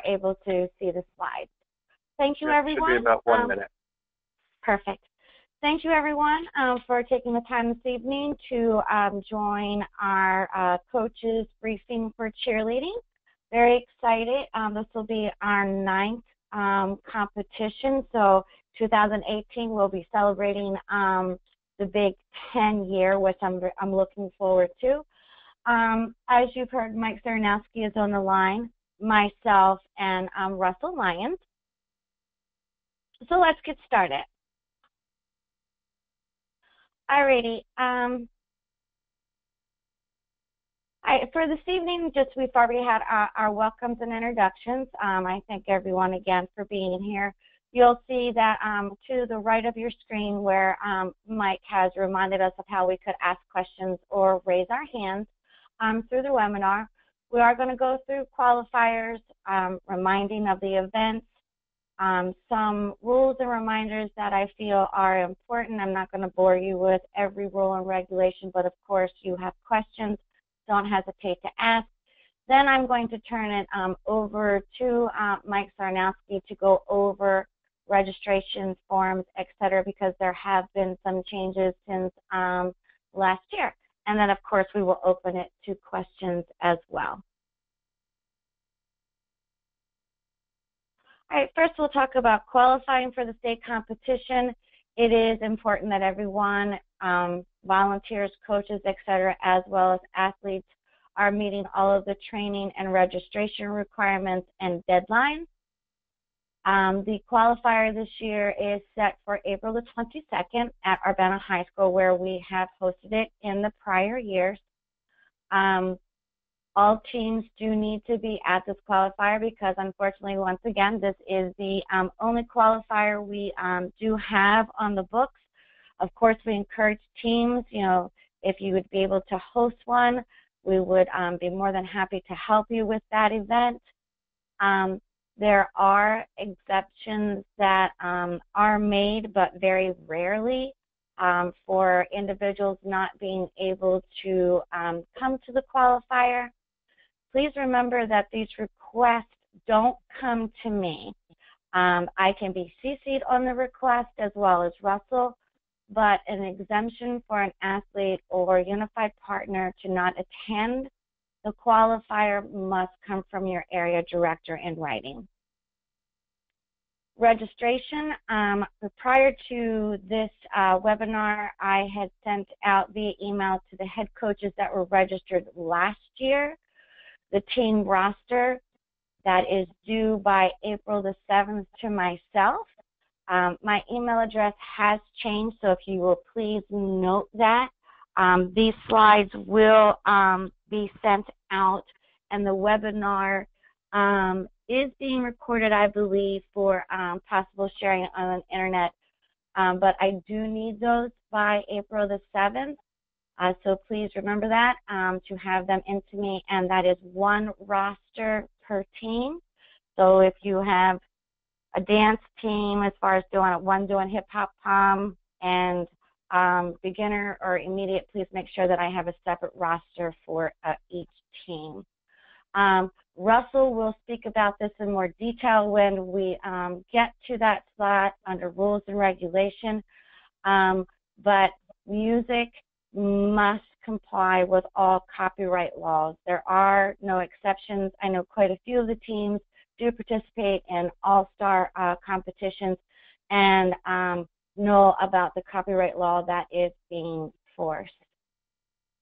able to see the slides. Thank you, everyone. Should be about 1 minute. Perfect. Thank you, everyone, for taking the time this evening to join our coaches briefing for cheerleading. Very excited. This will be our 9th competition. So 2018, we'll be celebrating the Big 10 year, which I'm looking forward to. As you've heard, Mike Zaranowski is on the line, myself, and Russell Lyons. So let's get started. Alrighty. For this evening, we've already had our welcomes and introductions. I thank everyone again for being here. You'll see that to the right of your screen where Mike has reminded us of how we could ask questions or raise our hands through the webinar. We are going to go through qualifiers, reminding of the events, some rules and reminders that I feel are important. I'm not going to bore you with every rule and regulation, but of course you have questions, don't hesitate to ask. Then I'm going to turn it over to Mike Zaranowski to go over registration forms, etc., because there have been some changes since last year. And then, of course, we will open it to questions as well. All right, first we'll talk about qualifying for the state competition. It is important that everyone, volunteers, coaches, etc., as well as athletes, are meeting all of the training and registration requirements and deadlines. The qualifier this year is set for April the 22nd at Urbana High School, where we have hosted it in the prior years. All teams do need to be at this qualifier because, unfortunately, once again, this is the only qualifier we do have on the books. Of course, we encourage teams, if you would be able to host one, we would be more than happy to help you with that event. There are exceptions that are made, but very rarely, for individuals not being able to come to the qualifier. Please remember that these requests don't come to me. I can be CC'd on the request as well as Russell, but an exemption for an athlete or unified partner to not attend the qualifier must come from your area director in writing. Registration, prior to this webinar, I had sent out via email to the head coaches that were registered last year the team roster that is due by April the 7th to myself. My email address has changed, so if you will please note that. These slides will be sent out, and the webinar is being recorded, I believe, for possible sharing on the internet. But I do need those by April the 7th. So please remember that, to have them into me, and that is one roster per team. So if you have a dance team, as far as one doing hip-hop pom and beginner or immediate, please make sure that I have a separate roster for each team. Russell will speak about this in more detail when we get to that slot under rules and regulation, but music must comply with all copyright laws. There are no exceptions. I know quite a few of the teams do participate in all-star competitions and know about the copyright law that is being forced.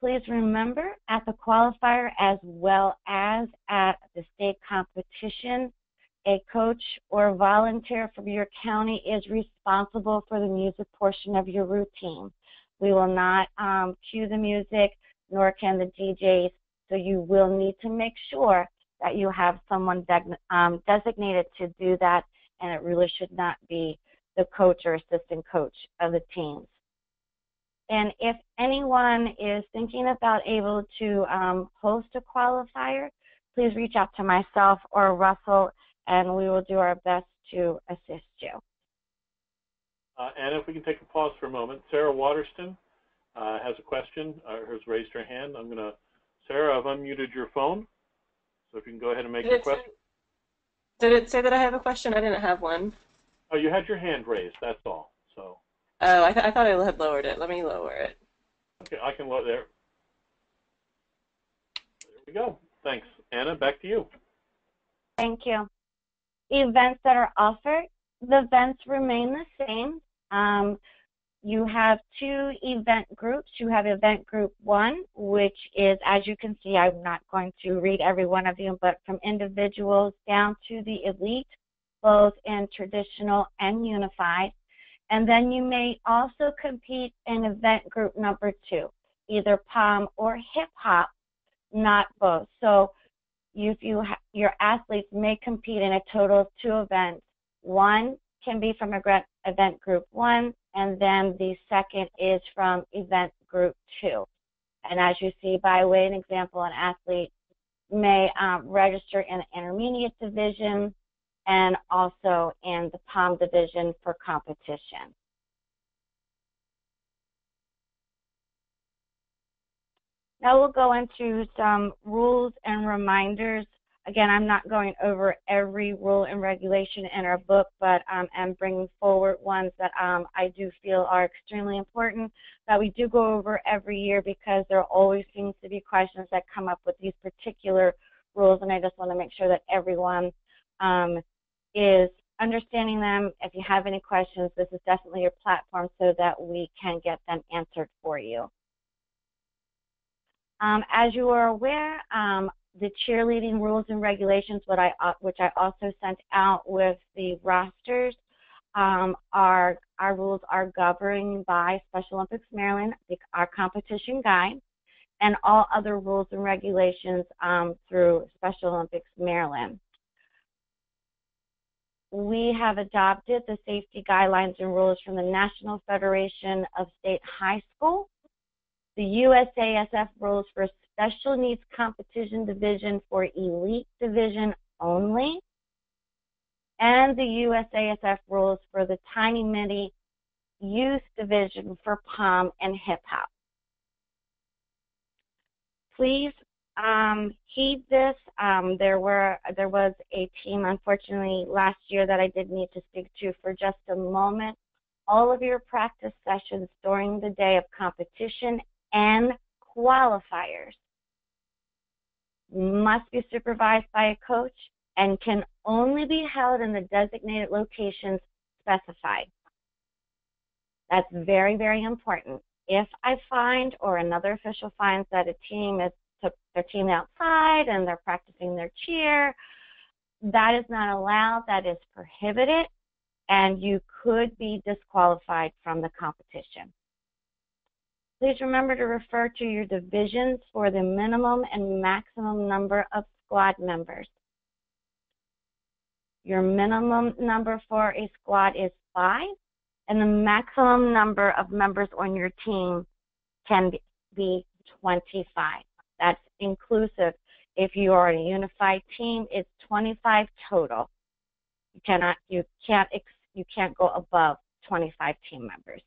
Please remember, at the qualifier as well as at the state competition, a coach or volunteer from your county is responsible for the music portion of your routine. We will not cue the music, nor can the DJs, so you will need to make sure that you have someone designated to do that, and it really should not be the coach or assistant coach of the teams. And if anyone is thinking about able to host a qualifier, please reach out to myself or Russell, and we will do our best to assist you. And if we can take a pause for a moment, Sarah Waterston has a question, has raised her hand. Sarah, I've unmuted your phone, so if you can go ahead and make your question. Did it say that I have a question? I didn't have one. Oh, you had your hand raised, that's all. So, Oh, I thought I had lowered it. Let me lower it. okay, I can look there. There we go. Thanks. Anna, back to you. Thank you. Events that are offered, the events remain the same. You have two event groups. You have event group 1, which is, as you can see, I'm not going to read every one of you, but from individuals down to the elite, both in traditional and unified. And then you may also compete in event group number 2, either POM or hip hop, not both. So your athletes may compete in a total of 2 events. One can be from event group 1, and then the second is from event group 2. And as you see, by way of an example, an athlete may register in the intermediate division and also in the POM division for competition. Now we'll go into some rules and reminders. Again, I'm not going over every rule and regulation in our book, but I'm bringing forward ones that I do feel are extremely important that we do go over every year, because there always seems to be questions that come up with these particular rules, and I just want to make sure that everyone is understanding them. If you have any questions, this is definitely your platform so that we can get them answered for you. As you are aware, the cheerleading rules and regulations, which I also sent out with the rosters, our rules are governed by Special Olympics Maryland, our competition guide, and all other rules and regulations through Special Olympics Maryland. We have adopted the safety guidelines and rules from the National Federation of State High School, the USASF rules for Special Needs Competition Division for Elite Division only, and the USASF rules for the Tiny Mini Youth Division for POM and Hip Hop. Please heed this. There was a team, unfortunately, last year that I did need to speak to for just a moment. All of your practice sessions during the day of competition and qualifiers must be supervised by a coach and can only be held in the designated locations specified. That's very, very important. If I find, or another official finds, that a team took their team outside and they're practicing their cheer, that is not allowed, that is prohibited, and you could be disqualified from the competition. Please remember to refer to your divisions for the minimum and maximum number of squad members. Your minimum number for a squad is 5, and the maximum number of members on your team can be 25. That's inclusive. If you are a unified team, it's 25 total. You can't go above 25 team members.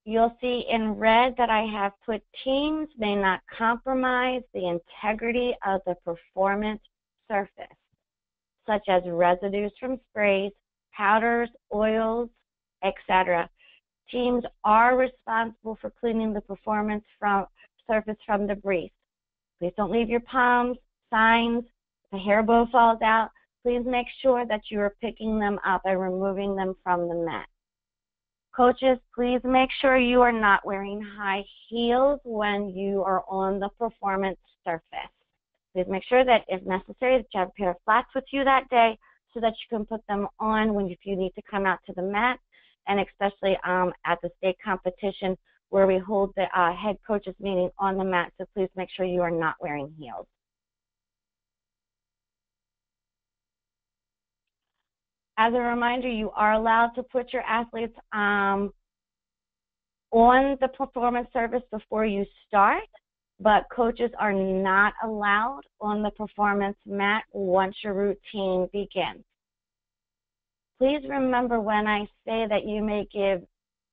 You'll see in red that I have put teams may not compromise the integrity of the performance surface, such as residues from sprays, powders, oils, etc. Teams are responsible for cleaning the performance surface from debris. Please don't leave your palms, signs, if a hair bow falls out. Please make sure that you are picking them up and removing them from the mat. Coaches, please make sure you are not wearing high heels when you are on the performance surface. Please make sure that if necessary that you have a pair of flats with you that day so that you can put them on if you need to come out to the mat, and especially at the state competition where we hold the head coaches meeting on the mat, so please make sure you are not wearing heels. As a reminder, you are allowed to put your athletes on the performance surface before you start, but coaches are not allowed on the performance mat once your routine begins. Please remember when I say that you may give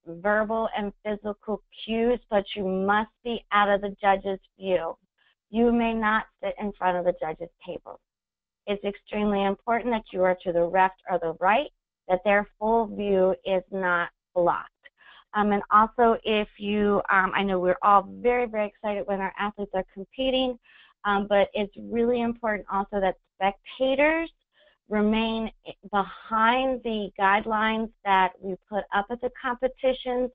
verbal and physical cues, but you must be out of the judge's view. You may not sit in front of the judge's table. it's extremely important that you are to the left or the right, that their full view is not blocked. And also, if you, I know we're all very, very excited when our athletes are competing, but it's really important also that spectators remain behind the guidelines that we put up at the competitions.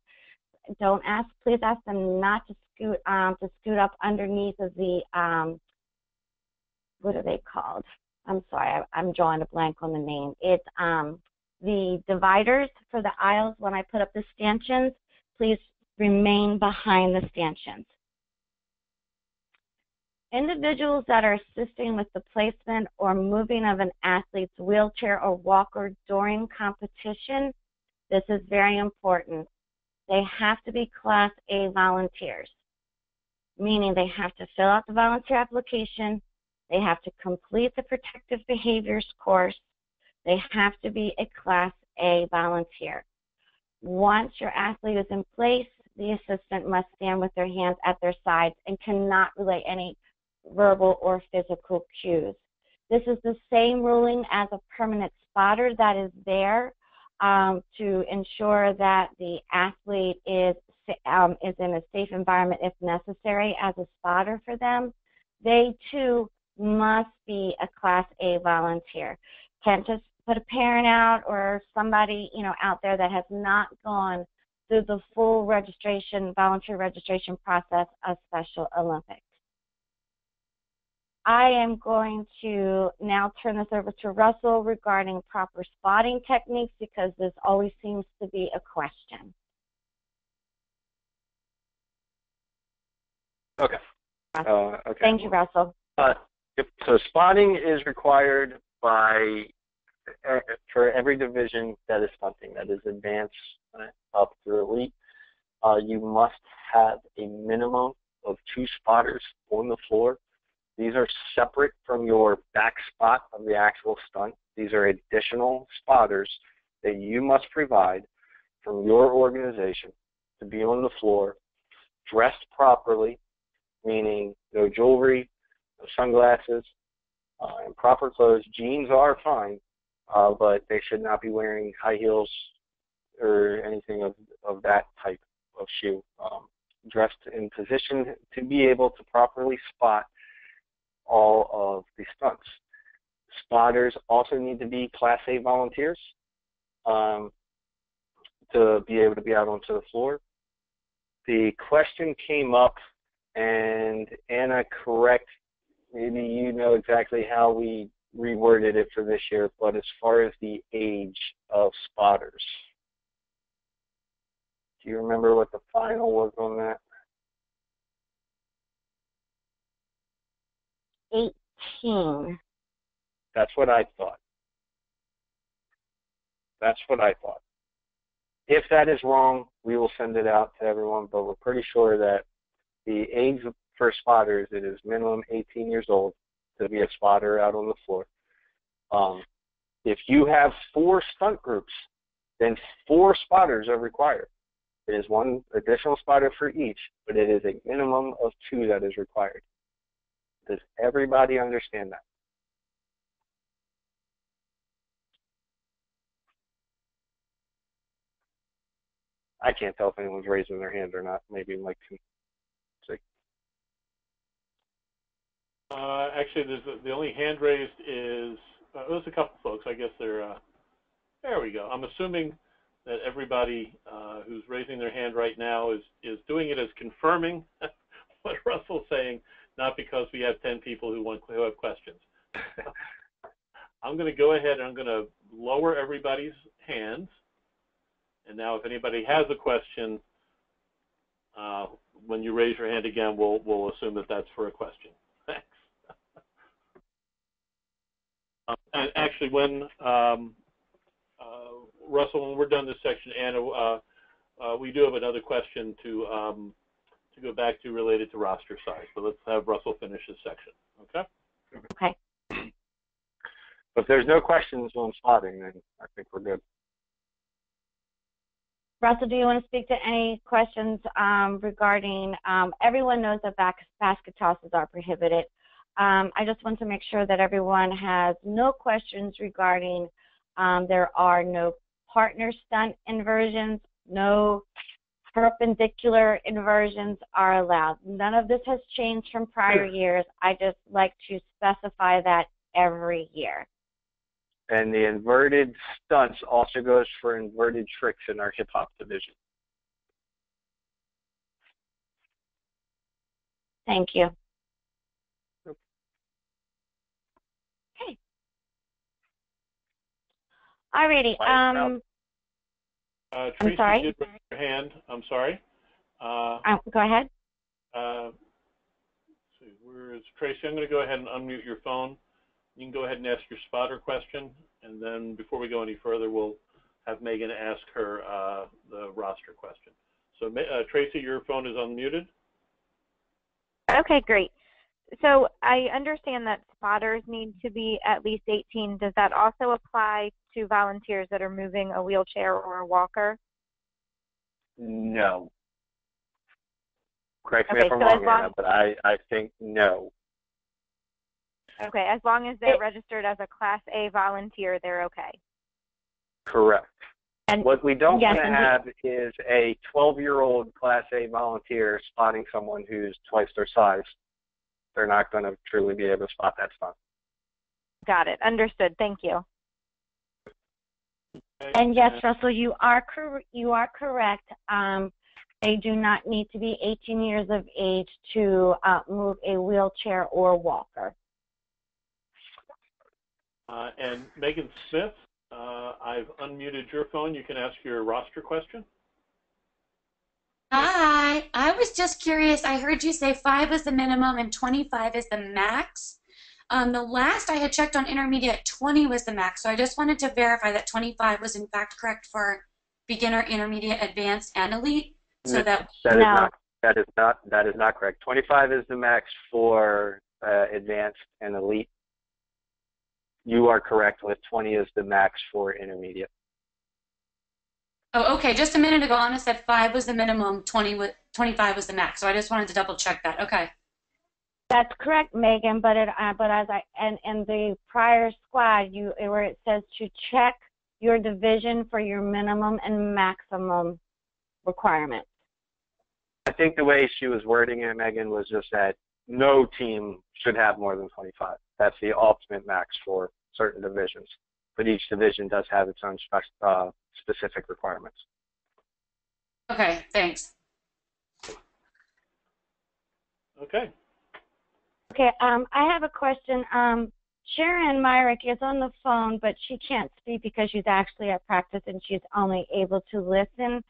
Please ask them not to scoot up underneath of the, what are they called? I'm sorry, I'm drawing a blank on the name. It's the dividers for the aisles. When I put up the stanchions, please remain behind the stanchions. Individuals that are assisting with the placement or moving of an athlete's wheelchair or walker during competition, this is very important. They have to be Class A volunteers, meaning they have to fill out the volunteer application, they have to complete the protective behaviors course, they have to be a Class A volunteer. Once your athlete is in place, the assistant must stand with their hands at their sides and cannot relay any verbal or physical cues. This is the same ruling as a permanent spotter that is there to ensure that the athlete is in a safe environment if necessary as a spotter for them. They too must be a Class A volunteer. Can't just put a parent out or somebody out there that has not gone through the full volunteer registration process of Special Olympics. I am going to now turn this over to Russell regarding proper spotting techniques, because this always seems to be a question. Okay. Okay. Thank you, Russell. So spotting is required for every division that is stunting, that is advanced up through elite. You must have a minimum of 2 spotters on the floor. These are separate from your back spot of the actual stunt. These are additional spotters that you must provide from your organization to be on the floor, dressed properly, meaning no jewelry, no sunglasses, and proper clothes. Jeans are fine, but they should not be wearing high heels or anything of that type of shoe. Dressed in position to be able to properly spot all of the stunts. Spotters also need to be Class A volunteers to be able to be out onto the floor. The question came up, and Anna, correct, maybe you know exactly how we reworded it for this year, but as far as the age of spotters, do you remember what the final was on that? 18. That's what I thought. That's what I thought. If that is wrong, we will send it out to everyone, but we're pretty sure that the age for spotters, it is minimum 18 years old to be a spotter out on the floor. If you have 4 stunt groups, then 4 spotters are required. It is 1 additional spotter for each, but it is a minimum of 2 that is required. Does everybody understand that? I can't tell if anyone's raising their hand or not. Maybe Mike can see. Actually, the only hand raised is, there's a couple folks. I guess they're, there we go. I'm assuming that everybody who's raising their hand right now is doing it as confirming what Russell's saying, not because we have 10 people who have questions. I'm going to go ahead and I'm going to lower everybody's hands. And now if anybody has a question, when you raise your hand again, we'll assume that that's for a question. Thanks. And actually, when Russell, when we're done this section, Anna, we do have another question to go back to related to roster size. So let's have Russell finish this section. Okay? Okay. But if there's no questions on spotting, then I think we're good. Russell, do you want to speak to any questions regarding, everyone knows that basket tosses are prohibited. I just want to make sure that everyone has no questions regarding there are no partner stunt inversions, no perpendicular inversions are allowed. None of this has changed from prior years. I just like to specify that every year. And the inverted stunts also goes for inverted tricks in our hip hop division. Thank you. Okay. Alrighty. Tracy I'm sorry? did raise her hand. I'm sorry. Go ahead. Let's see, where is Tracy? I'm going to go ahead and unmute your phone. You can go ahead and ask your spotter question, and then before we go any further, we'll have Megan ask her the roster question. So, Tracy, your phone is unmuted. Okay, great. So I understand that spotters need to be at least 18. Does that also apply to volunteers that are moving a wheelchair or a walker? No. Correct me Okay, if I'm so wrong, Anna, but I think no. Okay, as long as they're registered as a Class A volunteer, they're okay. Correct. And what we don't yes, want to have is a 12-year-old Class A volunteer spotting someone who's twice their size. They're not going to truly be able to spot that stunt. Got it. Understood. Thank you. And yes, Russell, you are correct. They do not need to be 18 years of age to move a wheelchair or walker. And Megan Smith, I've unmuted your phone. You can ask your roster question. Hi, I was just curious. I heard you say 5 is the minimum and 25 is the max. The last I had checked on intermediate, 20 was the max. So I just wanted to verify that 25 was in fact correct for beginner, intermediate, advanced, and elite. So that is not correct. 25 is the max for advanced and elite. You are correct with 20 is the max for intermediate. Oh, okay. Just a minute ago, Anna said 5 was the minimum, 25 was the max. So I just wanted to double check that. Okay. That's correct, Megan. But as in the prior squad, where it says to check your division for your minimum and maximum requirements. I think the way she was wording it, Megan, was just that no team should have more than 25. That's the ultimate max for certain divisions. But each division does have its own specific requirements. Okay, thanks. Okay. Okay, I have a question. Sharon Myrick is on the phone, but she can't speak because she's actually at practice and she's only able to listen.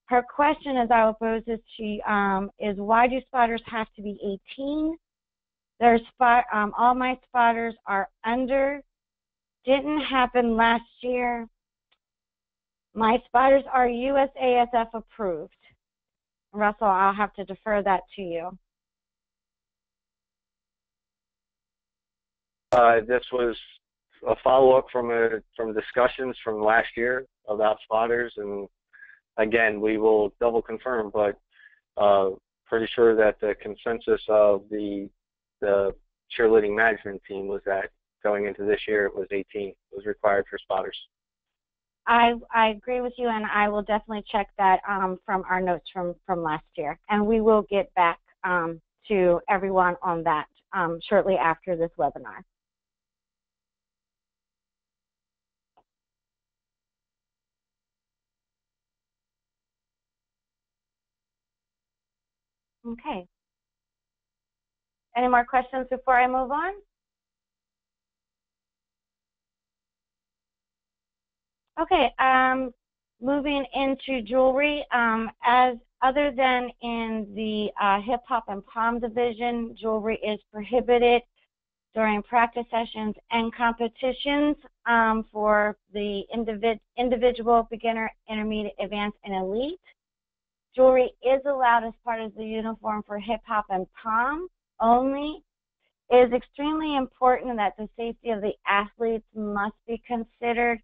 Her question, as I will pose it, is why do spotters have to be 18? All my spotters are under. Didn't happen last year. My spotters are USASF approved. Russell, I'll have to defer that to you. This was a follow-up from discussions from last year about spotters, and again, we will double confirm, but pretty sure that the consensus of the cheerleading management team was that going into this year it was 18 was required for spotters. I agree with you, and I will definitely check that from our notes from last year, and we will get back to everyone on that shortly after this webinar. Okay. Any more questions before I move on? Okay, moving into jewelry, as other than in the hip hop and palm division, jewelry is prohibited during practice sessions and competitions for the individual, beginner, intermediate, advanced, and elite. Jewelry is allowed as part of the uniform for hip hop and palm only. It is extremely important that the safety of the athletes must be considered,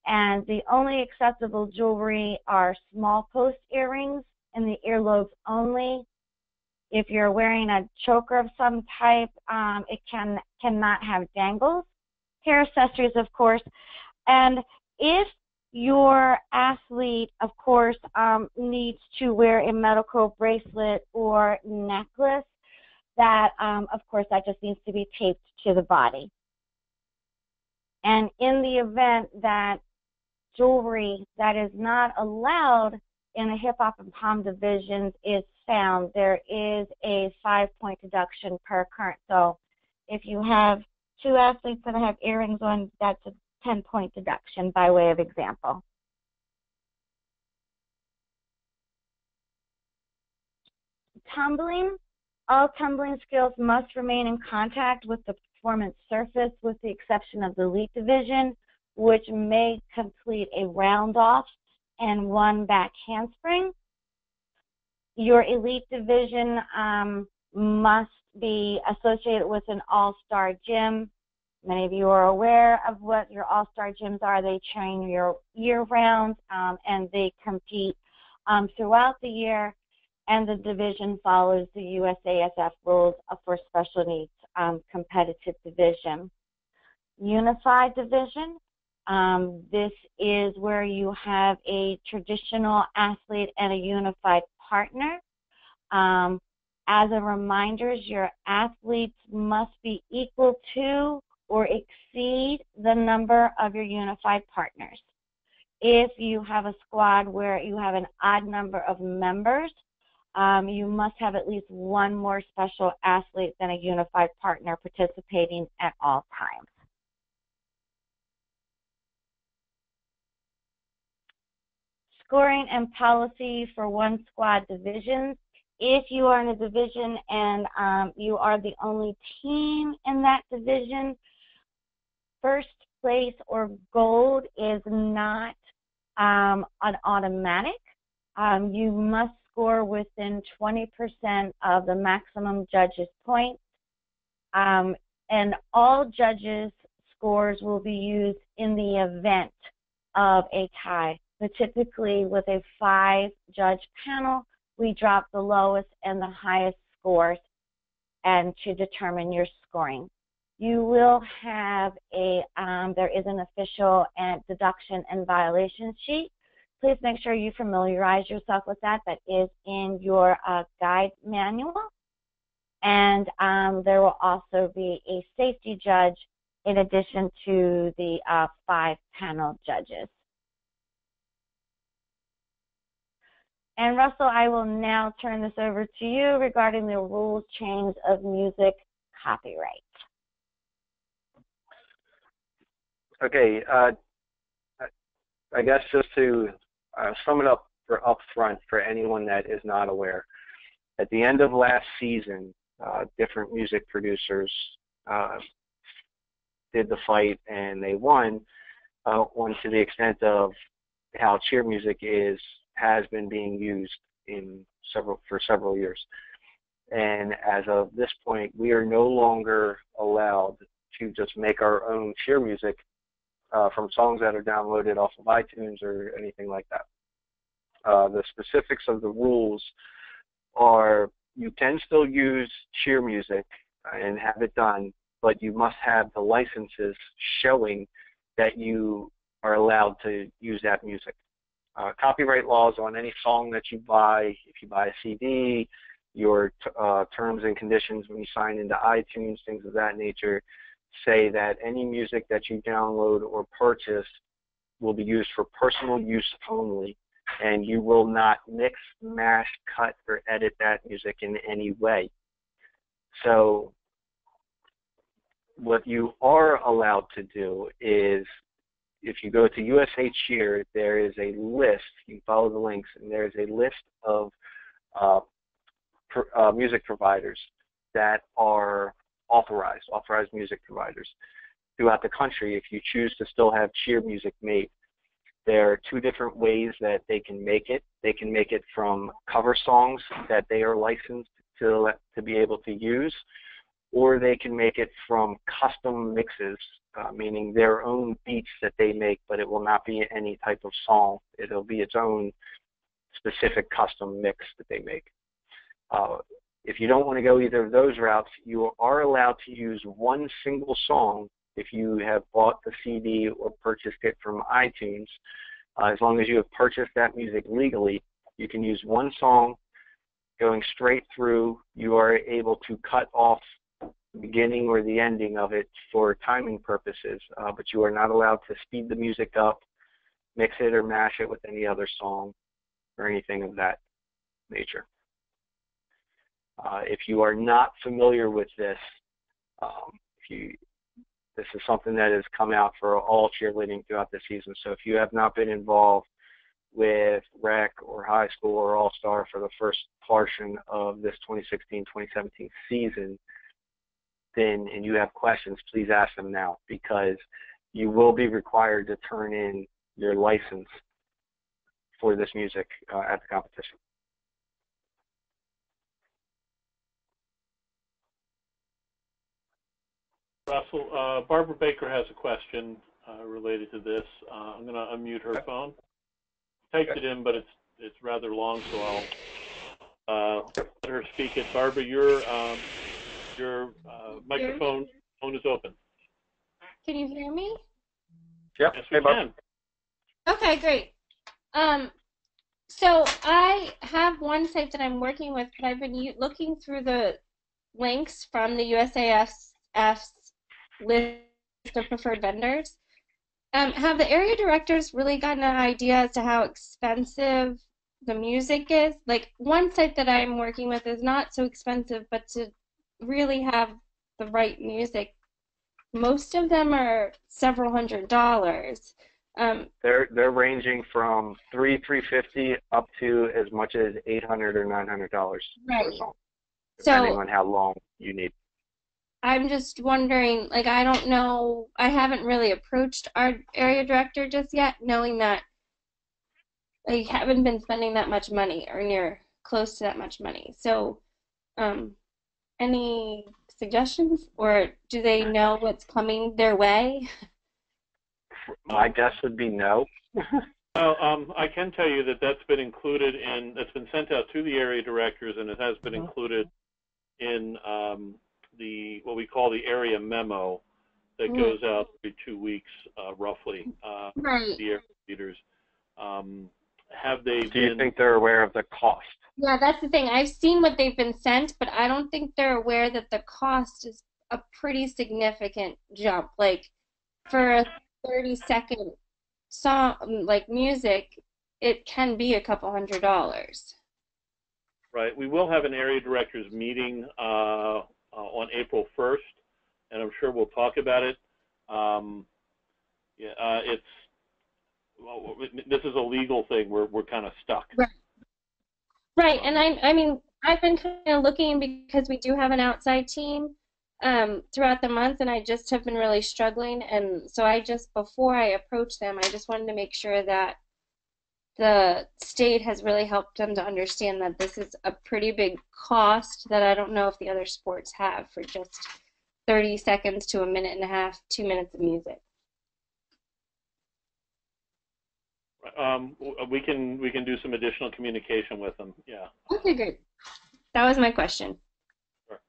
and the only acceptable jewelry are small post earrings in the earlobes only. If you're wearing a choker of some type, it cannot have dangles. Hair accessories, of course. And if your athlete, of course, needs to wear a medical bracelet or necklace, that, of course, that just needs to be taped to the body. And in the event that jewelry that is not allowed in the hip hop and palm divisions is found, there is a 5-point deduction per occurrence. So if you have 2 athletes that have earrings on, that's a 10-point deduction by way of example. Tumbling. All tumbling skills must remain in contact with the performance surface with the exception of the elite division, which may complete a round off and 1 back handspring. Your elite division must be associated with an all-star gym. Many of you are aware of what your all-star gyms are. They train year-round and they compete throughout the year. And the division follows the USASF rules for special needs competitive division. Unified division, this is where you have a traditional athlete and a unified partner. As a reminder, your athletes must be equal to or exceed the number of your unified partners. If you have a squad where you have an odd number of members, you must have at least 1 more special athlete than a unified partner participating at all times. Scoring and policy for 1 squad divisions. If you are in a division and you are the only team in that division, first place or gold is not an automatic. You must score within 20% of the maximum judges' points. And all judges' scores will be used in the event of a tie. But typically with a 5-judge panel, we drop the lowest and the highest scores and to determine your scoring. You will have there is an official and deduction and violation sheet. Please make sure you familiarize yourself with that. That is in your guide manual. And there will also be a safety judge in addition to the 5 panel judges. And Russell, I will now turn this over to you regarding the rules change of music copyright. Okay, I guess just to sum it up for upfront for anyone that is not aware, at the end of last season, different music producers did the fight and they won to the extent of how cheer music has been being used for several years. And as of this point, we are no longer allowed to just make our own cheer music from songs that are downloaded off of iTunes or anything like that. The specifics of the rules are you can still use cheer music and have it done, but you must have the licenses showing that you are allowed to use that music. Copyright laws on any song that you buy, if you buy a CD, your terms and conditions when you sign into iTunes, things of that nature, say that any music that you download or purchase will be used for personal use only, and you will not mix, mash, cut, or edit that music in any way. So what you are allowed to do is, if you go to USA Cheer, there is a list, you follow the links, and there is a list of music providers that are authorized music providers throughout the country. If you choose to still have cheer music made, there are 2 different ways that they can make it. They can make it from cover songs that they are licensed to be able to use, or they can make it from custom mixes, meaning their own beats that they make, but it will not be any type of song. It'll be its own specific custom mix that they make. If you don't want to go either of those routes, you are allowed to use one single song if you have bought the CD or purchased it from iTunes. As long as you have purchased that music legally, you can use one song going straight through. You are able to cut off the beginning or the ending of it for timing purposes, but you are not allowed to speed the music up, mix it or mash it with any other song or anything of that nature. If you are not familiar with this, this is something that has come out for all cheerleading throughout the season. So if you have not been involved with rec or high school or all-star for the first portion of this 2016-2017 season, then, and you have questions, please ask them now, because you will be required to turn in your license for this music at the competition. Russell, Barbara Baker has a question related to this. I'm going to unmute her phone. Typed it in, but it's rather long, so I'll let her speak it. Barbara, your microphone is open. Can you hear me? Yep. Yes, we can. Okay, great. So I have one site that I'm working with, but I've been looking through the links from the USAF's list of preferred vendors. Have the area directors really gotten an idea as to how expensive the music is? Like, one site that I'm working with is not so expensive, but to really have the right music, most of them are several $100s. They're ranging from $350 up to as much as $800 or $900 for a song, depending on how long you need. I'm just wondering, like, I don't know, I haven't really approached our area director just yet, knowing that I haven't been spending that much money or near close to that much money. So, any suggestions, or do they know what's coming their way? My guess would be no. Well, I can tell you that that's been included in, that's been sent out to the area directors, and it has been included in what we call the area memo that goes out every 2 weeks, roughly. Right. The area leaders. Have they Do you think they're aware of the cost? Yeah, that's the thing. I've seen what they've been sent, but I don't think they're aware that the cost is a pretty significant jump. Like, for a 30-second song, like music, it can be a couple $100s. Right. We will have an area directors meeting on April 1st, and I'm sure we'll talk about it. This is a legal thing. We're kind of stuck. Right. Right, and I mean, I've been kind of looking because we do have an outside team throughout the month, and I just have been really struggling, and so before I approach them, I just wanted to make sure that the state has really helped them to understand that this is a pretty big cost that I don't know if the other sports have for just 30 seconds to a minute and a half, 2 minutes of music. We can do some additional communication with them. Yeah. Okay, great. That was my question. Sure.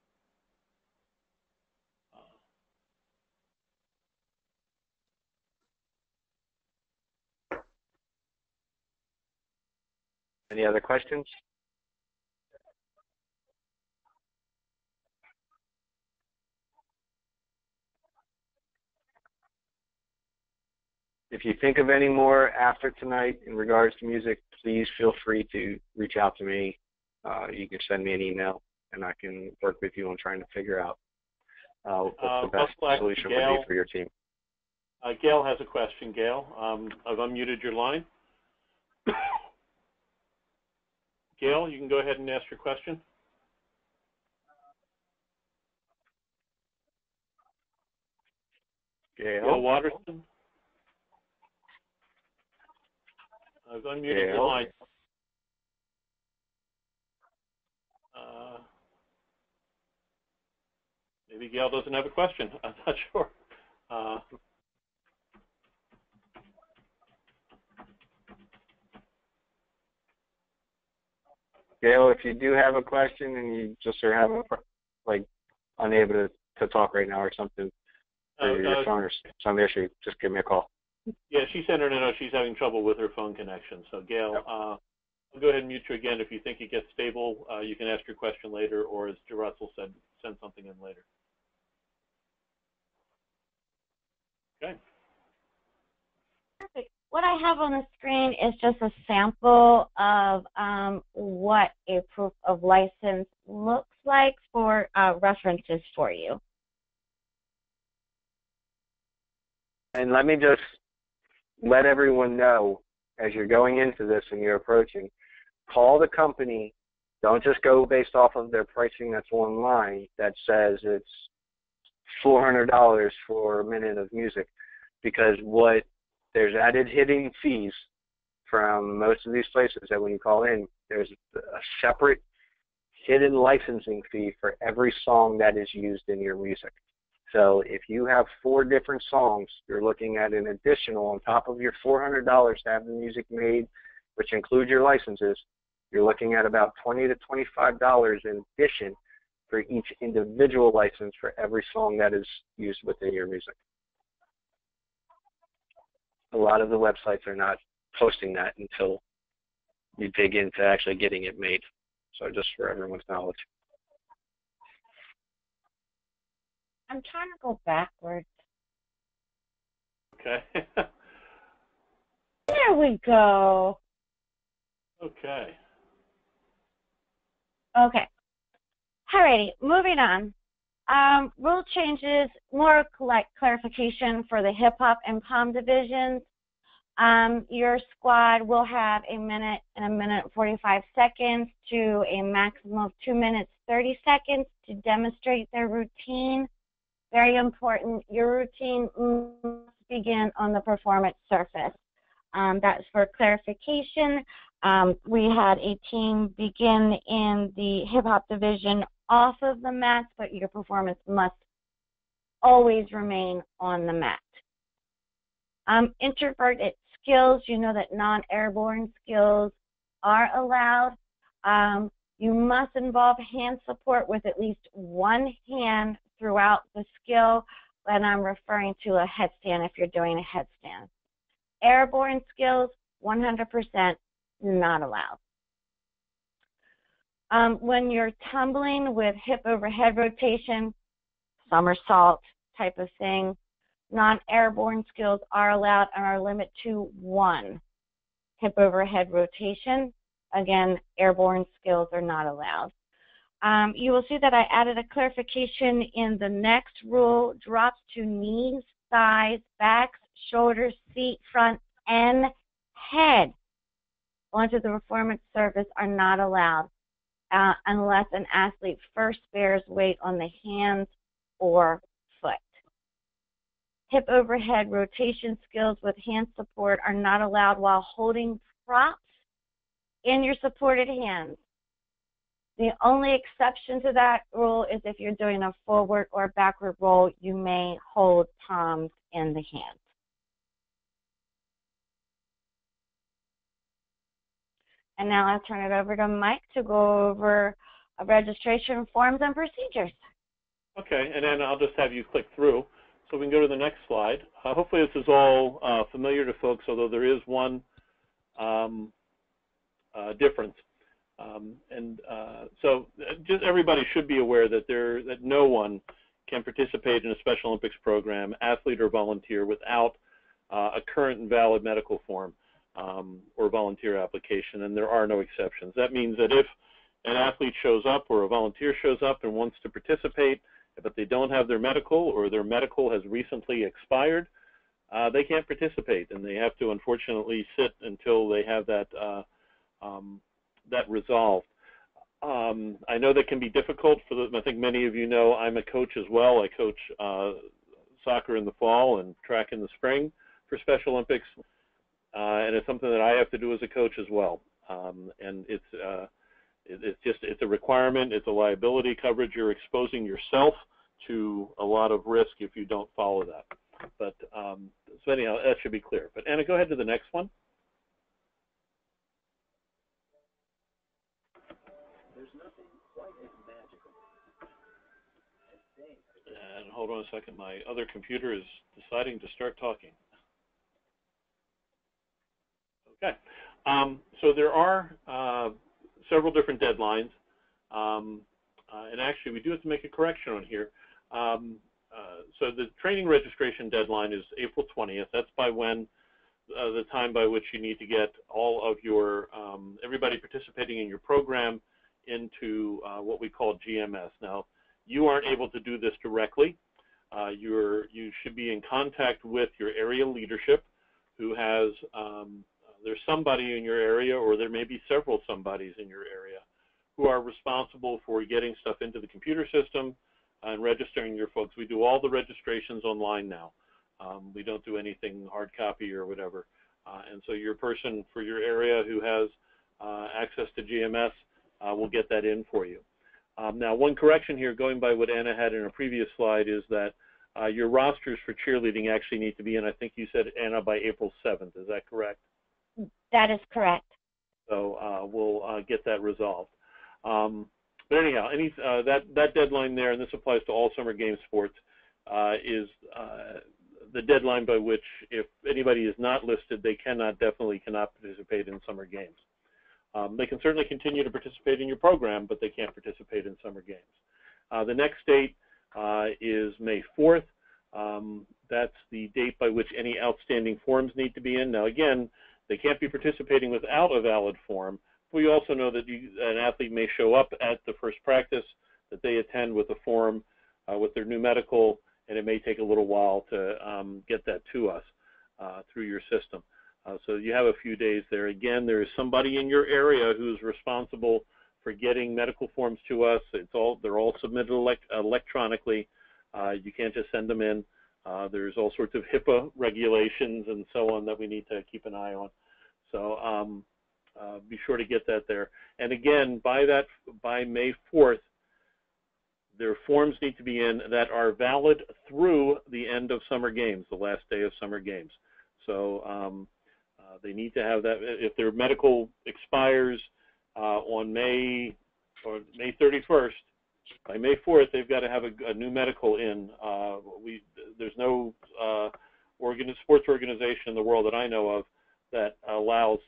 Any other questions? If you think of any more after tonight in regards to music, please feel free to reach out to me. You can send me an email, and I can work with you on trying to figure out what's the best solution would be for your team. Gail has a question. Gail, I've unmuted your line. Gail, you can go ahead and ask your question. Gail Watterson. I've unmuted your line. Maybe Gail doesn't have a question. I'm not sure. Gail, if you do have a question and you just are having, like, unable to talk right now or something, or your phone or some issue, just give me a call. Yeah, she sent her a note. She's having trouble with her phone connection. So, Gail, Yep. I'll go ahead and mute you again. If you think it gets stable, you can ask your question later, or as Russell said, send something in later. Okay. Perfect. What I have on the screen is just a sample of what a proof of license looks like for references for you. And let me just let everyone know, as you're going into this and you're approaching, call the company. Don't just go based off of their pricing that's online that says it's $400 for a minute of music, because there's added hidden fees from most of these places that when you call in, there's a separate hidden licensing fee for every song that is used in your music. So if you have 4 different songs, you're looking at an additional, on top of your $400 to have the music made, which includes your licenses, you're looking at about $20 to $25 in addition for each individual license for every song that is used within your music. A lot of the websites are not posting that until you dig into actually getting it made. So just for everyone's knowledge. I'm trying to go backwards. Okay. There we go. Okay. Okay. Alrighty, moving on. Rule changes, more clarification for the hip hop and palm divisions. Your squad will have a minute and a minute 45 seconds to a maximum of 2 minutes 30 seconds to demonstrate their routine. Very important, your routine must begin on the performance surface. That's for clarification. We had a team begin in the hip hop division off of the mat, but your performance must always remain on the mat. Introverted skills, you know that non-airborne skills are allowed. You must involve hand support with at least one hand throughout the skill, and I'm referring to a headstand if you're doing a headstand. Airborne skills, 100% not allowed. When you're tumbling with hip overhead rotation, somersault type of thing, non-airborne skills are allowed and are limited to 1 hip overhead rotation. Again, airborne skills are not allowed. You will see that I added a clarification in the next rule. Drops to knees, thighs, backs, shoulders, feet, front, and head onto the performance surface are not allowed unless an athlete first bears weight on the hands or foot. Hip overhead rotation skills with hand support are not allowed while holding props in your supported hands. The only exception to that rule is if you're doing a forward or backward roll, you may hold palms in the hands. And now I'll turn it over to Mike to go over registration forms and procedures. Okay, and then I'll just have you click through. So we can go to the next slide. Hopefully this is all familiar to folks, although there is one difference. So just everybody should be aware that that no one can participate in a Special Olympics program, athlete or volunteer, without a current and valid medical form or volunteer application, and there are no exceptions. That means that if an athlete shows up or a volunteer shows up and wants to participate, but they don't have their medical or their medical has recently expired, they can't participate, and they have to unfortunately sit until they have that that resolved. I know that can be difficult for I think many of you know I'm a coach as well. I coach soccer in the fall and track in the spring for Special Olympics, and it's something that I have to do as a coach as well. And it's a requirement. It's a liability coverage. You're exposing yourself to a lot of risk if you don't follow that. But so anyhow, that should be clear. But Anna, go ahead to the next one. hold on a second. My other computer is deciding to start talking. Okay. So there are several different deadlines. And actually, we do have to make a correction on here. So the training registration deadline is April 20th. That's by when the time by which you need to get all of your everybody participating in your program into what we call GMS. Now, you aren't able to do this directly. You should be in contact with your area leadership, who has there's somebody in your area, or there may be several somebodies in your area, who are responsible for getting stuff into the computer system and registering your folks. We do all the registrations online now. We don't do anything hard copy or whatever. And so your person for your area who has access to GMS will get that in for you. Now, one correction here, going by what Anna had in a previous slide, is that your rosters for cheerleading actually need to be in, I think you said, Anna, by April 7th. Is that correct? That is correct. So we'll get that resolved. But anyhow, that deadline there, and this applies to all summer game sports, is the deadline by which, if anybody is not listed, they definitely cannot participate in summer games. They can certainly continue to participate in your program, but they can't participate in summer games. The next date is May 4th. That's the date by which any outstanding forms need to be in. Now, again, they can't be participating without a valid form. We also know that an athlete may show up at the first practice that they attend with a form with their new medical, and it may take a little while to get that to us through your system. So you have a few days there. Again, there is somebody in your area who's responsible for getting medical forms to us. They're all submitted electronically. You can't just send them in. There's all sorts of HIPAA regulations and so on that we need to keep an eye on. So be sure to get that there. And again, by May 4th, their forms need to be in that are valid through the end of summer games, the last day of summer games. So they need to have that. If their medical expires on May 31st, by May 4th, they've got to have a new medical in. There's no sports organization in the world that I know of that allows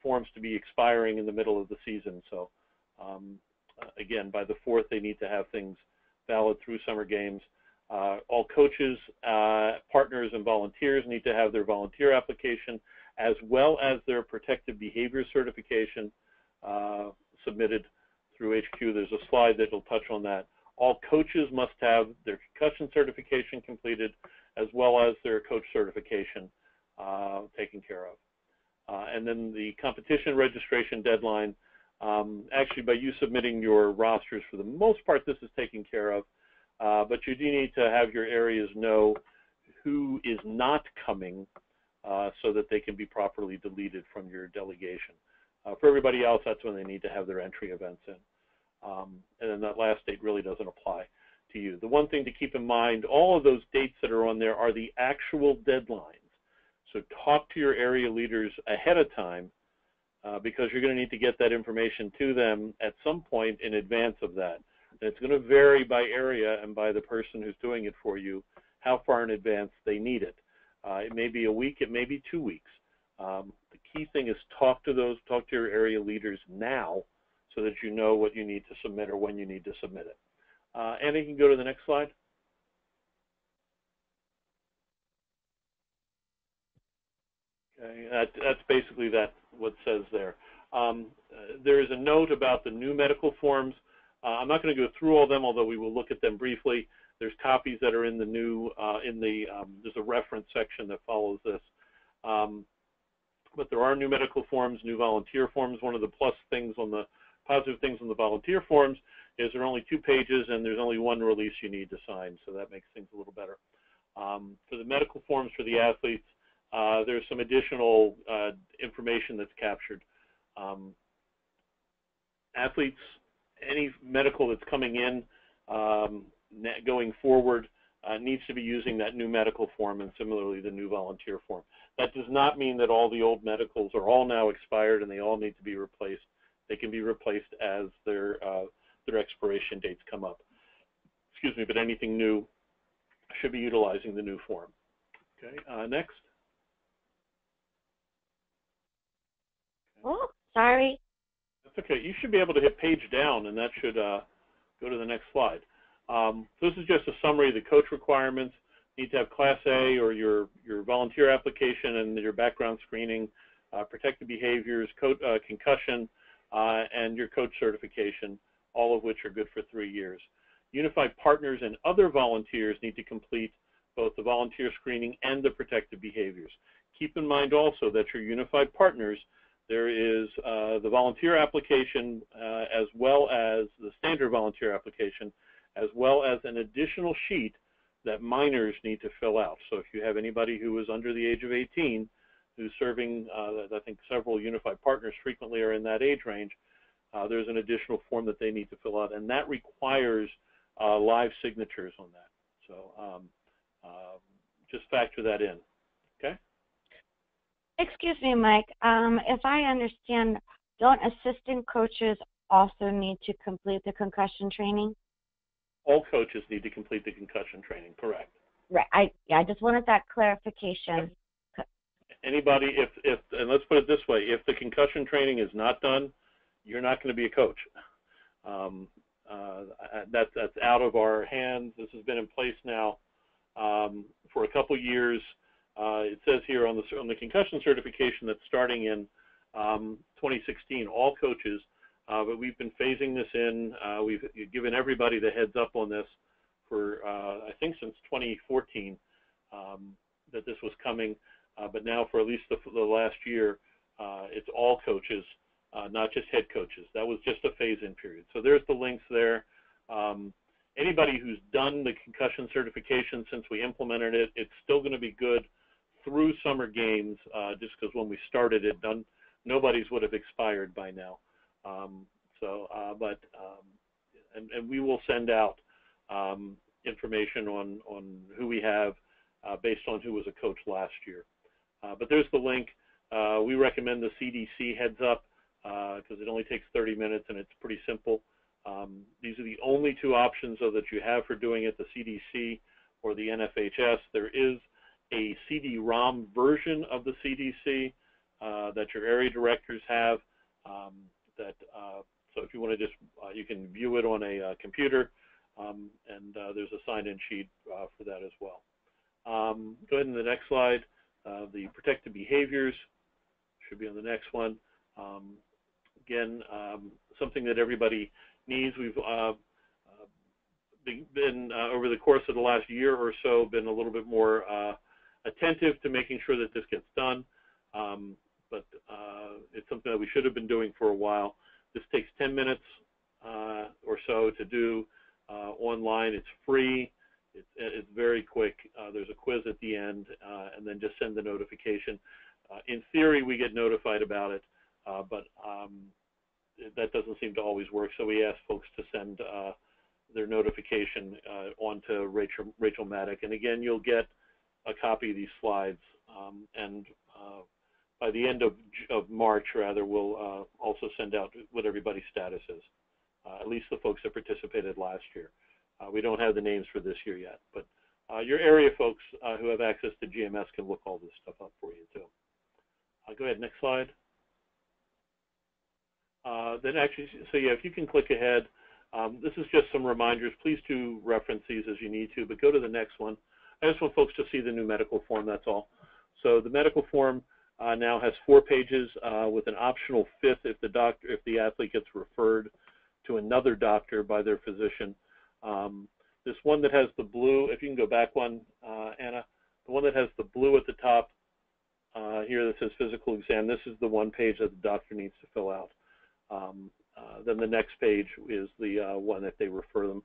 forms to be expiring in the middle of the season. So again, by the 4th, they need to have things valid through summer games. All coaches, partners, and volunteers need to have their volunteer application as well as their protective behavior certification submitted through HQ. There's a slide that will touch on that. All coaches must have their concussion certification completed as well as their coach certification taken care of. And then the competition registration deadline, actually by you submitting your rosters, for the most part this is taken care of, but you do need to have your areas know who is not coming so that they can be properly deleted from your delegation. For everybody else, that's when they need to have their entry events in. And then that last date really doesn't apply to you. The one thing to keep in mind, all of those dates that are on there are the actual deadlines. So talk to your area leaders ahead of time because you're going to need to get that information to them at some point in advance of that. And it's going to vary by area and by the person who's doing it for you, how far in advance they need it. It may be a week, it may be 2 weeks. The key thing is talk to your area leaders now so that you know what you need to submit or when you need to submit it. Anna, you can go to the next slide. Okay, that's basically what it says there. There is a note about the new medical forms. I'm not going to go through all of them, although we will look at them briefly. There's copies that are in the new, there's a reference section that follows this. But there are new medical forms, new volunteer forms. One of the positive things on the volunteer forms is there are only 2 pages and there's only 1 release you need to sign, so that makes things a little better. For the medical forms for the athletes, there's some additional information that's captured. Athletes, any medical that's coming in going forward needs to be using that new medical form, and similarly the new volunteer form. That does not mean that all the old medicals are all now expired and they all need to be replaced. They can be replaced as their expiration dates come up. Excuse me, but anything new should be utilizing the new form. Okay, next. Oh, sorry. That's okay. You should be able to hit page down, and that should go to the next slide. This is just a summary of the coach requirements. You need to have Class A or your volunteer application and your background screening, protected behaviors, concussion, and your coach certification, all of which are good for 3 years. Unified partners and other volunteers need to complete both the volunteer screening and the protected behaviors. Keep in mind also that your unified partners, there is the volunteer application as well as the standard volunteer application, as well as an additional sheet that minors need to fill out. So if you have anybody who is under the age of 18 who's serving, I think several unified partners frequently are in that age range, there's an additional form that they need to fill out, and that requires live signatures on that. So just factor that in, okay? Excuse me, Mike. If I understand, don't assistant coaches also need to complete the concussion training? All coaches need to complete the concussion training, correct. Right. I just wanted that clarification. Anybody, and let's put it this way, if the concussion training is not done, you're not going to be a coach. That's out of our hands. This has been in place now for a couple years. It says here on the concussion certification that's starting in 2016, all coaches, but we've been phasing this in. We've given everybody the heads up on this for, I think, since 2014 that this was coming, but now for at least the last year, it's all coaches, not just head coaches. That was just a phase-in period. So there's the links there. Anybody who's done the concussion certification since we implemented it, it's still going to be good through summer games, just because when we started it, nobody's would have expired by now. And we will send out information on who we have based on who was a coach last year. But there's the link. We recommend the CDC heads up because it only takes 30 minutes and it's pretty simple. These are the only two options that you have for doing it, the CDC or the NFHS. There is a CD-ROM version of the CDC that your area directors have. So if you want to just, you can view it on a computer, and there's a sign-in sheet for that as well. Go ahead to the next slide. The protected behaviors should be on the next one. Again, something that everybody needs. We've been over the course of the last year or so, been a little bit more attentive to making sure that this gets done. But it's something that we should have been doing for a while. This takes 10 minutes or so to do online. It's free. It's very quick. There's a quiz at the end, and then just send the notification. In theory, we get notified about it, but that doesn't seem to always work. So we ask folks to send their notification on to Rachel Maddock. And again, you'll get a copy of these slides, and by the end of March, rather, we'll also send out what everybody's status is, at least the folks that participated last year. We don't have the names for this year yet, but your area folks who have access to GMS can look all this stuff up for you, too. Go ahead, next slide. Then actually, so yeah, if you can click ahead, this is just some reminders. Please do reference these as you need to, but go to the next one. I just want folks to see the new medical form, that's all. So the medical form now has 4 pages with an optional 5th if the athlete gets referred to another doctor by their physician. This one that has the blue, if you can go back one, Anna, the one that has the blue at the top here that says physical exam, this is the one page that the doctor needs to fill out. Then the next page is the one that they refer them.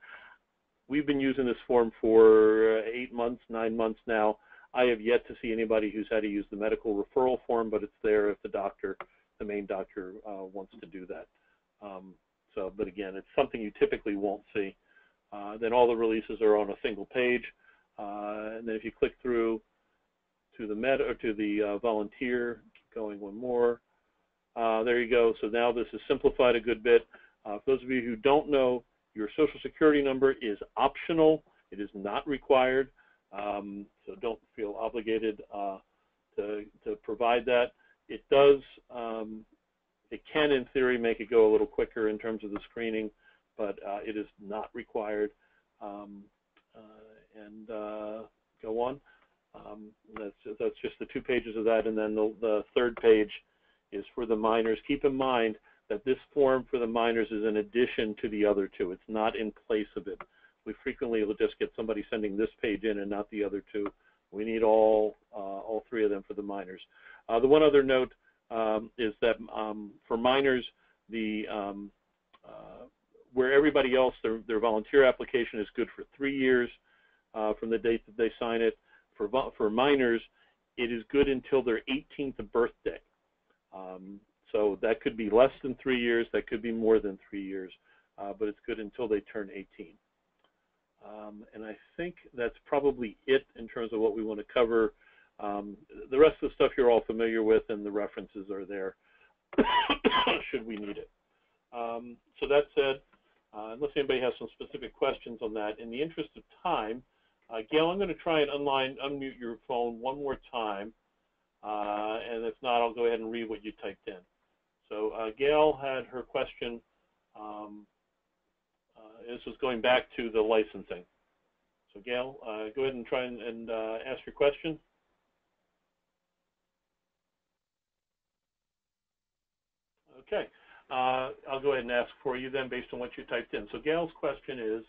We've been using this form for 8 months, 9 months now. I have yet to see anybody who's had to use the medical referral form, but it's there if the main doctor wants to do that. But again, it's something you typically won't see. Then all the releases are on a single page. And then if you click through to the volunteer, keep going one more. There you go. So now this is simplified a good bit. For those of you who don't know, your Social Security number is optional. It is not required. so don't feel obligated to provide that. It does, it can in theory make it go a little quicker in terms of the screening, but it is not required. Go on. That's just the 2 pages of that, and then the 3rd page is for the minors. Keep in mind that this form for the minors is in addition to the other 2. It's not in place of it. We frequently will just get somebody sending this page in and not the other 2. We need all 3 of them for the minors. The one other note is that for minors, where everybody else, their volunteer application is good for 3 years from the date that they sign it. For minors, it is good until their 18th birthday. So that could be less than 3 years, that could be more than 3 years, but it's good until they turn 18. And I think that's probably it in terms of what we want to cover. The rest of the stuff you're all familiar with, and the references are there should we need it. So that said, unless anybody has some specific questions on that, in the interest of time, Gail, I'm going to try and unmute your phone one more time, and if not, I'll go ahead and read what you typed in. So Gail had her question. This was going back to the licensing. So Gail, go ahead and try and ask your question. Okay, I'll go ahead and ask for you then based on what you typed in. So Gail's question is,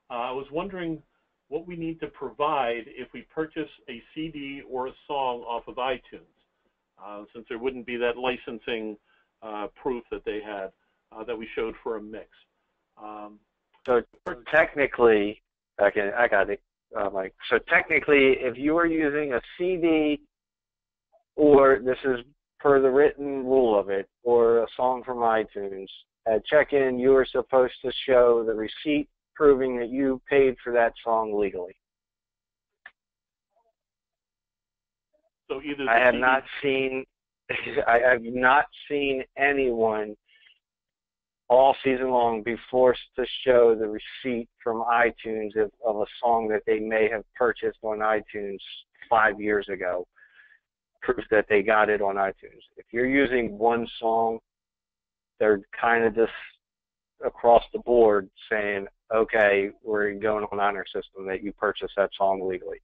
I was wondering what we need to provide if we purchase a CD or a song off of iTunes, since there wouldn't be that licensing proof that they had that we showed for a mix. So technically, I got it, Mike. So technically, if you are using a CD, or this is per the written rule of it, or a song from iTunes, at check-in, you are supposed to show the receipt proving that you paid for that song legally. So either I have not seen anyone all season long be forced to show the receipt from iTunes of a song that they may have purchased on iTunes 5 years ago, proof that they got it on iTunes. If you're using one song, they're kind of just across the board saying, okay, we're going on our system that you purchased that song legally.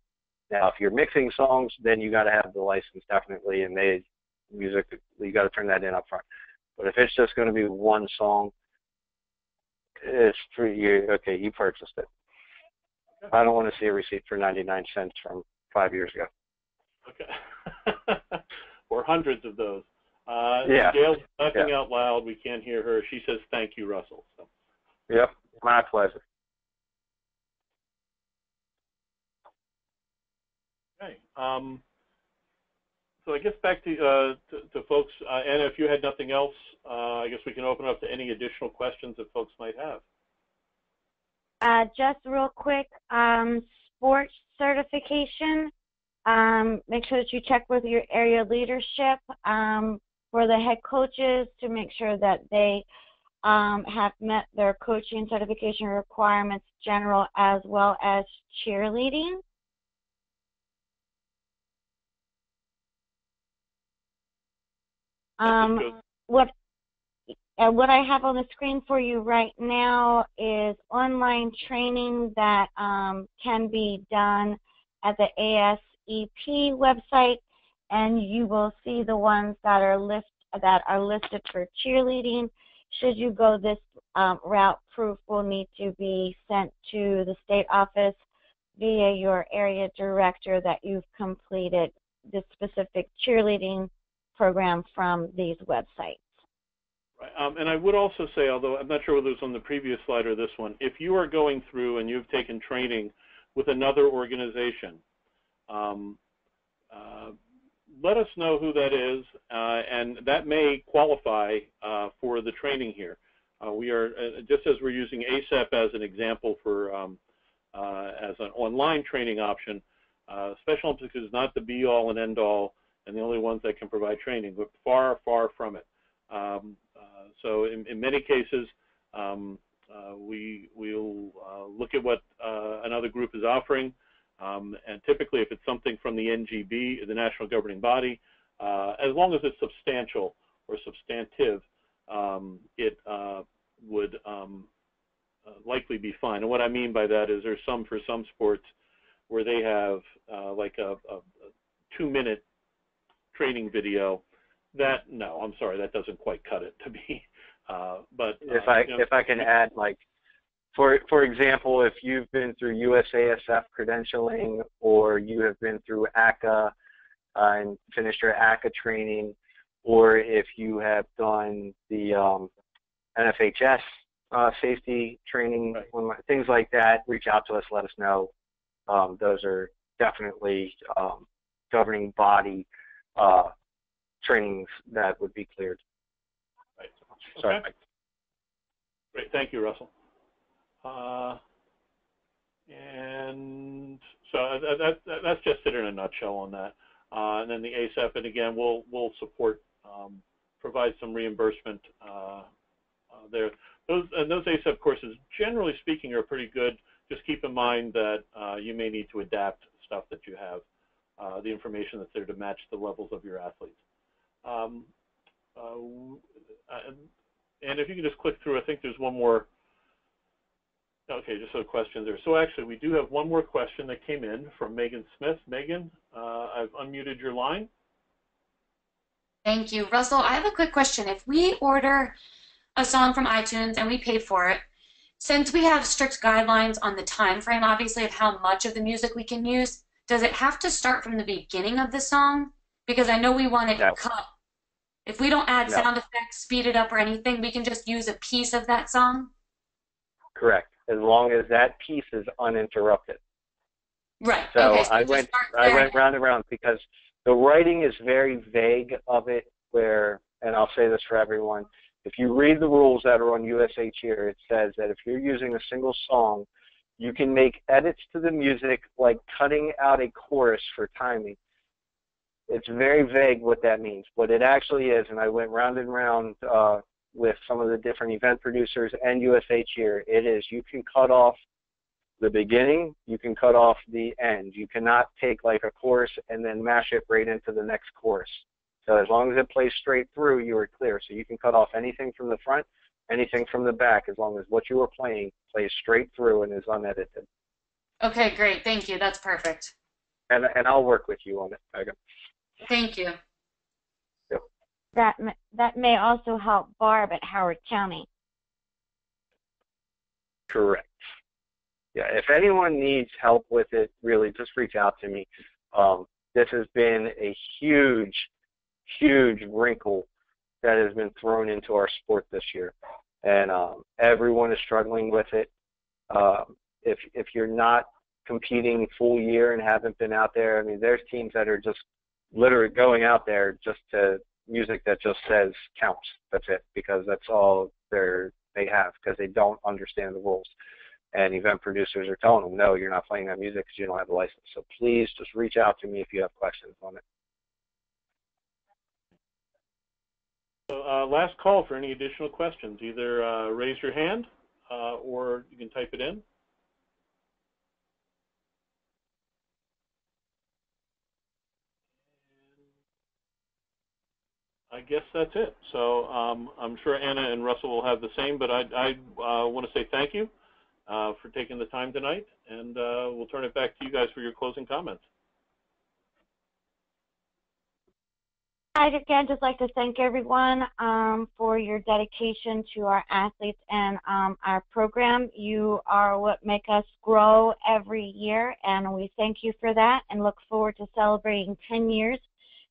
Now, if you're mixing songs, then you got to have the license definitely, and you got to turn that in up front. But if it's just going to be one song, it's for you. Okay, you purchased it. Okay. I don't want to see a receipt for 99 cents from 5 years ago. Okay. Or hundreds of those. Yeah. Gail's laughing out loud. We can't hear her. She says, thank you, Russell. So. Yep, my pleasure. Okay. So I guess back to folks, Anna, if you had nothing else, I guess we can open up to any additional questions that folks might have. Just real quick, sports certification, make sure that you check with your area leadership for the head coaches to make sure that they have met their coaching certification requirements, general as well as cheerleading. What I have on the screen for you right now is online training that can be done at the ASEP website, and you will see the ones that are listed for cheerleading. Should you go this route, proof will need to be sent to the state office via your area director that you've completed the specific cheerleading program from these websites. Right. And I would also say, although I'm not sure whether it was on the previous slide or this one, if you are going through and you've taken training with another organization, let us know who that is, and that may qualify for the training here. We are, just as we're using ASAP as an example for as an online training option, Special Olympics is not the be-all and end-all and the only ones that can provide training, but far, far from it. So in many cases, we'll look at what another group is offering. And typically, if it's something from the NGB, the national governing body, as long as it's substantial or substantive, it would likely be fine. And what I mean by that is there's some, for some sports, where they have like a 2-minute training video. That, no, I'm sorry, that doesn't quite cut it to me. But if I can add, like, for example, if you've been through USASF credentialing, or you have been through ACA and finished your ACA training, or if you have done the NFHS safety training, right, things like that, reach out to us, let us know. Those are definitely governing body trainings that would be cleared. Right. Sorry, okay. Mike. Great, thank you, Russell. And so that's just it in a nutshell on that. And then the ASAP, and again, we'll support, provide some reimbursement there. Those ASAP courses, generally speaking, are pretty good. Just keep in mind that you may need to adapt stuff that you have, the information that's there to match the levels of your athletes. And if you can just click through, I think there's one more. Okay, just a question there. So actually, we do have one more question that came in from Megan Smith. Megan, I've unmuted your line. Thank you. Russell, I have a quick question. If we order a song from iTunes and we pay for it, since we have strict guidelines on the time frame, obviously, of how much of the music we can use, does it have to start from the beginning of the song? Because I know we want it cut. If we don't add sound effects, speed it up, or anything, we can just use a piece of that song? Correct, as long as that piece is uninterrupted. Right. So, okay, so I went round and round because the writing is very vague of it, where, and I'll say this for everyone, if you read the rules that are on USA Cheer, it says that if you're using a single song, you can make edits to the music like cutting out a chorus for timing. It's very vague what that means. What it actually is, and I went round and round with some of the different event producers and USA Cheer, it is you can cut off the beginning, you can cut off the end. You cannot take like a chorus and then mash it right into the next chorus. So as long as it plays straight through, you are clear. So you can cut off anything from the front, anything from the back, as long as what you are playing plays straight through and is unedited. Okay, great. Thank you. That's perfect. And I'll work with you on it, Megan. Thank you. Yep. That may also help Barb at Howard County. Correct. Yeah, if anyone needs help with it, really just reach out to me. This has been a huge wrinkle that has been thrown into our sport this year, and everyone is struggling with it. If you're not competing full year and haven't been out there, I mean, there's teams that are just literally going out there just to music that just says counts. That's it, because that's all they have, because they don't understand the rules. And event producers are telling them, no, you're not playing that music because you don't have a license. So please just reach out to me if you have questions on it. So, last call for any additional questions. Either raise your hand or you can type it in. I guess that's it. So I'm sure Anna and Russell will have the same, but I want to say thank you for taking the time tonight, and we'll turn it back to you guys for your closing comments. I'd again just like to thank everyone for your dedication to our athletes and our program. You are what make us grow every year, and we thank you for that and look forward to celebrating 10 years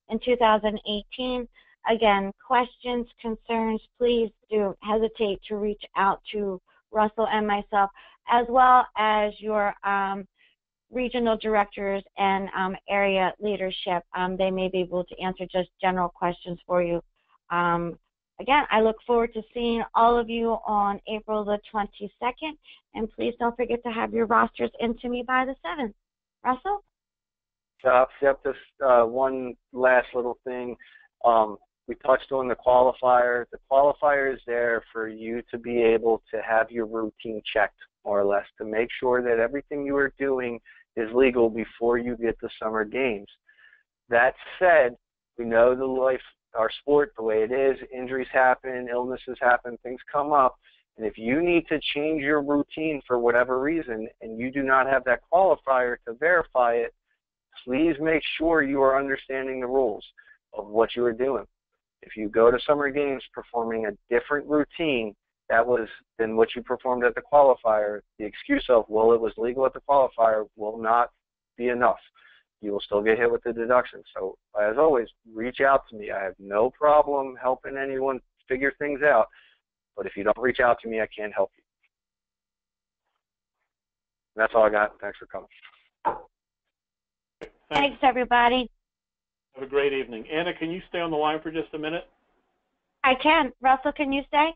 in 2018. Again, questions, concerns, please do hesitate to reach out to Russell and myself, as well as your regional directors and area leadership. They may be able to answer just general questions for you. Again, I look forward to seeing all of you on April the 22nd, and please don't forget to have your rosters into me by the 7th. Russell? Yep, just one last little thing. We touched on the qualifier. The qualifier is there for you to be able to have your routine checked, more or less, to make sure that everything you are doing is legal before you get to summer games. That said, we know our sport, the way it is, injuries happen, illnesses happen, things come up, and if you need to change your routine for whatever reason and you do not have that qualifier to verify it, please make sure you are understanding the rules of what you are doing. If you go to summer games performing a different routine than what you performed at the qualifier, the excuse of, well, it was legal at the qualifier will not be enough. You will still get hit with the deduction. So, as always, reach out to me. I have no problem helping anyone figure things out, but if you don't reach out to me, I can't help you. That's all I got. Thanks for coming. Thanks, everybody. Have a great evening. Anna, can you stay on the line for just a minute? I can. Russell, can you stay?